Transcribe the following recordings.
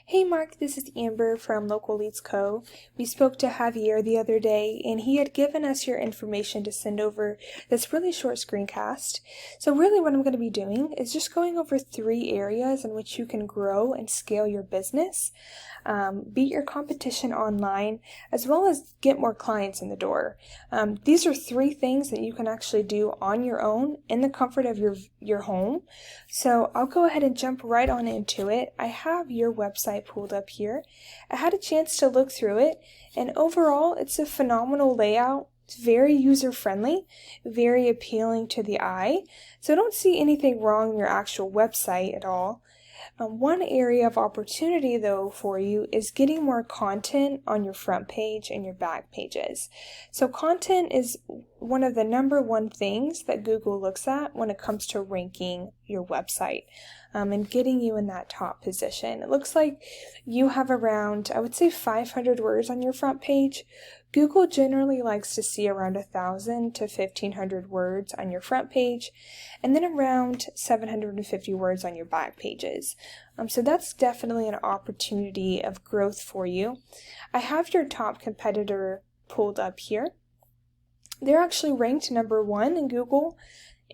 Hey Mark, this is Amber from Local Leads Co. We spoke to Javier the other day and he had given us your information to send over this really short screencast. So really what I'm going to be doing is just going over 3 areas in which you can grow and scale your business, beat your competition online, as well as get more clients in the door. These are 3 things that you can actually do on your own in the comfort of your home. So I'll go ahead and jump right on into it. I have your website pulled up here. I had a chance to look through it, and overall it's a phenomenal layout. It's very user-friendly, very appealing to the eye, so I don't see anything wrong in your actual website at all. One area of opportunity though for you is getting more content on your front page and your back pages. So content is one of the number 1 things that Google looks at when it comes to ranking your website and getting you in that top position. It looks like you have around, I would say, 500 words on your front page. Google generally likes to see around 1,000 to 1,500 words on your front page, and then around 750 words on your back pages. So that's definitely an opportunity of growth for you. I have your top competitor pulled up here. They're actually ranked number 1 in Google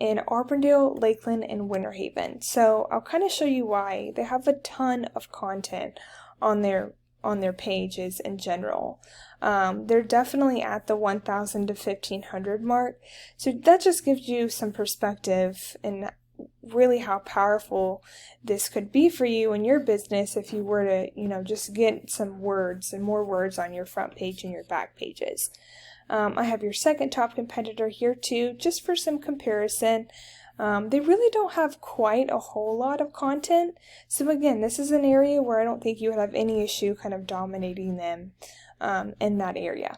in Auburndale, Lakeland, and Winter Haven. So I'll kind of show you why. They have a ton of content on their pages in general. They're definitely at the 1,000 to 1,500 mark. So that just gives you some perspective and really how powerful this could be for you in your business if you were to, just get some words and more words on your front page and your back pages. I have your second top competitor here too, just for some comparison. They really don't have quite a whole lot of content. So again, this is an area where I don't think you would have any issue kind of dominating them in that area.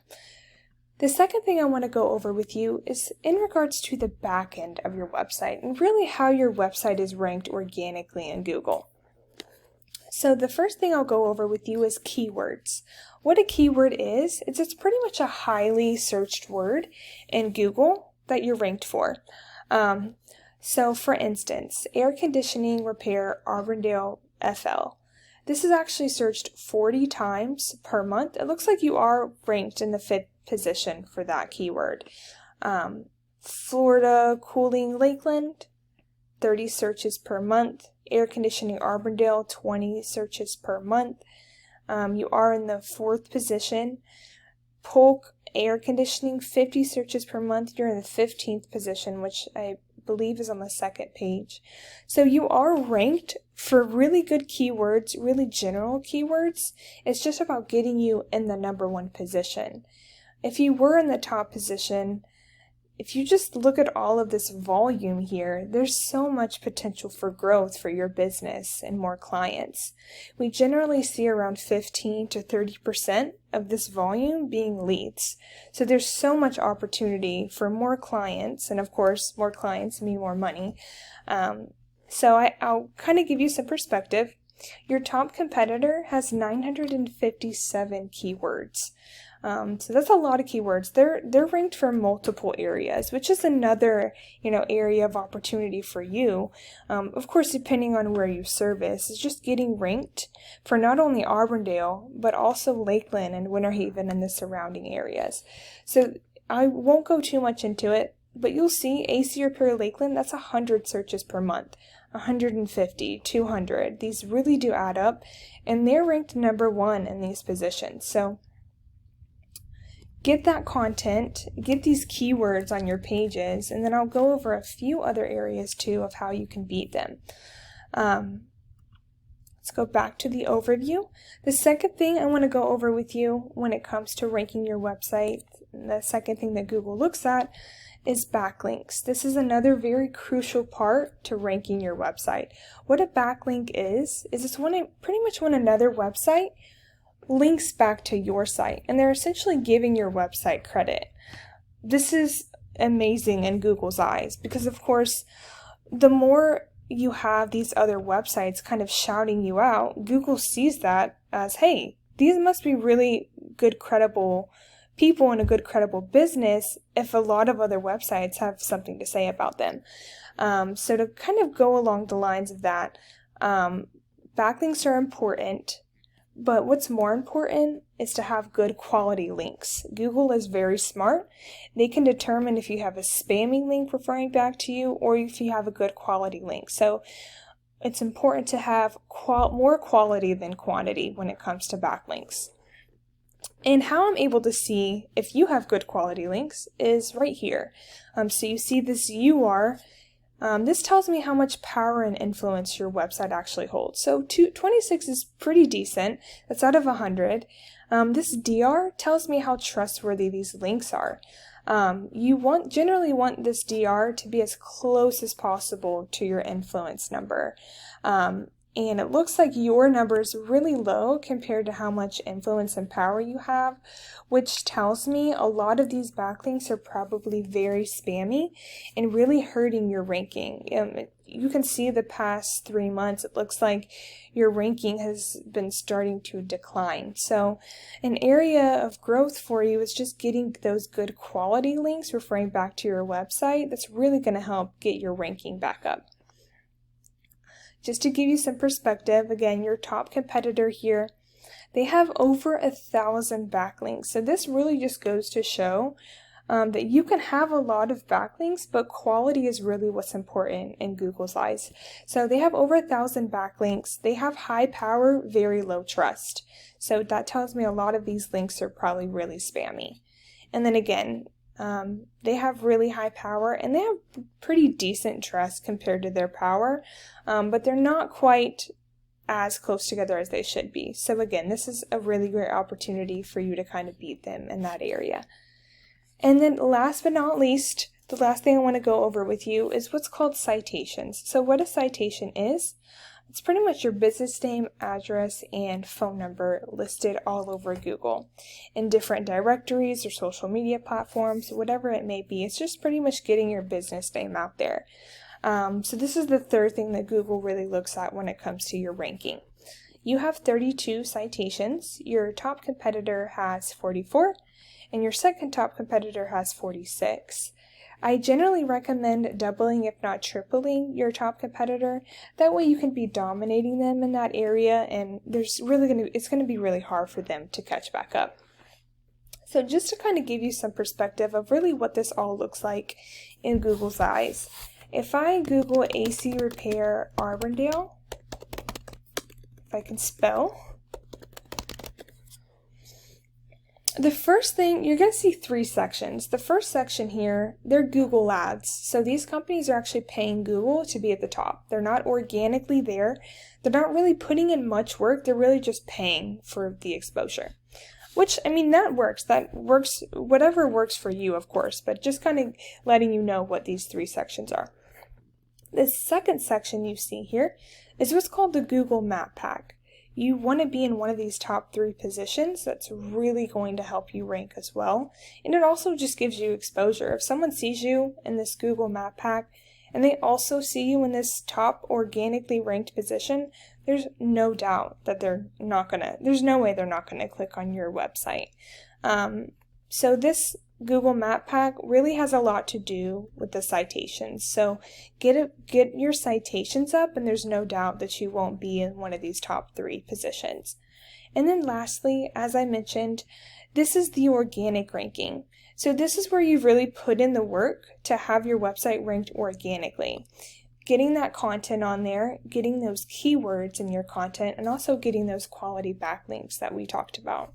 The second thing I want to go over with you is in regards to the back end of your website and really how your website is ranked organically in Google. So the first thing I'll go over with you is keywords. What a keyword is it's pretty much a highly searched word in Google that you're ranked for. So for instance, air conditioning repair Auburndale FL. This is actually searched 40 times per month. It looks like you are ranked in the 5th position for that keyword. Florida cooling Lakeland, 30 searches per month. Air conditioning Auburndale, 20 searches per month. You are in the 4th position. Polk air conditioning, 50 searches per month. You're in the 15th position, which I believe is on the 2nd page. So you are ranked for really good keywords, really general keywords. It's just about getting you in the number 1 position. If you were in the top position, if you just look at all of this volume here, there's so much potential for growth for your business and more clients. We generally see around 15 to 30% of this volume being leads. So there's so much opportunity for more clients, and of course, more clients mean more money. So I'll kind of give you some perspective. Your top competitor has 957 keywords. So that's a lot of keywords. They're ranked for multiple areas, which is another, area of opportunity for you. Of course, depending on where you service, is just getting ranked for not only Auburndale, but also Lakeland and Winter Haven and the surrounding areas. So I won't go too much into it, but you'll see AC Repair Lakeland, that's 100 searches per month. 150, 200. These really do add up, and they're ranked number 1 in these positions. So get that content, get these keywords on your pages, and then I'll go over a few other areas too of how you can beat them. Let's go back to the overview. The second thing I want to go over with you when it comes to ranking your website, the second thing that Google looks at is backlinks. This is another very crucial part to ranking your website. What a backlink is it's pretty much when another website links back to your site, and they're essentially giving your website credit. This is amazing in Google's eyes because, of course, the more you have these other websites kind of shouting you out, Google sees that as, hey, these must be really good, credible people in a good, credible business if a lot of other websites have something to say about them. So to kind of go along the lines of that, backlinks are important. But what's more important is to have good quality links. Google is very smart. They can determine if you have a spammy link referring back to you or if you have a good quality link. So it's important to have more quality than quantity when it comes to backlinks. And how I'm able to see if you have good quality links is right here. So you see this UR. This tells me how much power and influence your website actually holds. So 26 is pretty decent. That's out of 100. This DR tells me how trustworthy these links are. You generally want this DR to be as close as possible to your influence number. And it looks like your number is really low compared to how much influence and power you have, which tells me a lot of these backlinks are probably very spammy and really hurting your ranking. You can see the past 3 months, it looks like your ranking has been starting to decline. So an area of growth for you is just getting those good quality links referring back to your website. That's really going to help get your ranking back up. Just to give you some perspective, again, your top competitor here, they have over 1,000 backlinks. So this really just goes to show that you can have a lot of backlinks, but quality is really what's important in Google's eyes. So they have over 1,000 backlinks. They have high power, very low trust. So that tells me a lot of these links are probably really spammy. And then again, they have really high power and they have pretty decent trust compared to their power, but they're not quite as close together as they should be. So again, this is a really great opportunity for you to kind of beat them in that area. And then last but not least, the last thing I want to go over with you is what's called citations. So what a citation is, it's pretty much your business name, address, and phone number listed all over Google in different directories or social media platforms, whatever it may be. It's just pretty much getting your business name out there. So this is the third thing that Google really looks at when it comes to your ranking. You have 32 citations. Your top competitor has 44, and your second top competitor has 46. I generally recommend doubling, if not tripling, your top competitor. That way you can be dominating them in that area, and it's going to be really hard for them to catch back up. So just to kind of give you some perspective of really what this all looks like in Google's eyes. If I Google AC Repair Arbondale, if I can spell, the first thing, you're going to see 3 sections. The first section here, they're Google ads. So these companies are actually paying Google to be at the top. They're not organically there. They're not really putting in much work. They're really just paying for the exposure. Which, I mean, that works. Whatever works for you, of course, but just kind of letting you know what these 3 sections are. The second section you see here is what's called the Google Map Pack. You want to be in one of these top 3 positions. That's really going to help you rank as well. And it also just gives you exposure. If someone sees you in this Google Map Pack and they also see you in this top organically ranked position, there's no doubt that there's no way they're not gonna click on your website. So this Google Map Pack really has a lot to do with the citations. So get your citations up, and there's no doubt that you won't be in one of these top 3 positions. And then lastly, as I mentioned, this is the organic ranking. So this is where you've really put in the work to have your website ranked organically. Getting that content on there, getting those keywords in your content, and also getting those quality backlinks that we talked about.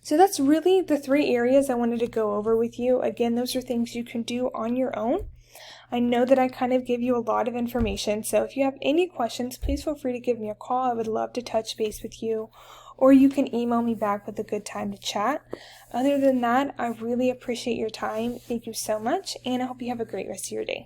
So that's really the 3 areas I wanted to go over with you. Again, those are things you can do on your own. I know that I kind of give you a lot of information, so if you have any questions, please feel free to give me a call. I would love to touch base with you, or you can email me back with a good time to chat. Other than that, I really appreciate your time. Thank you so much, and I hope you have a great rest of your day.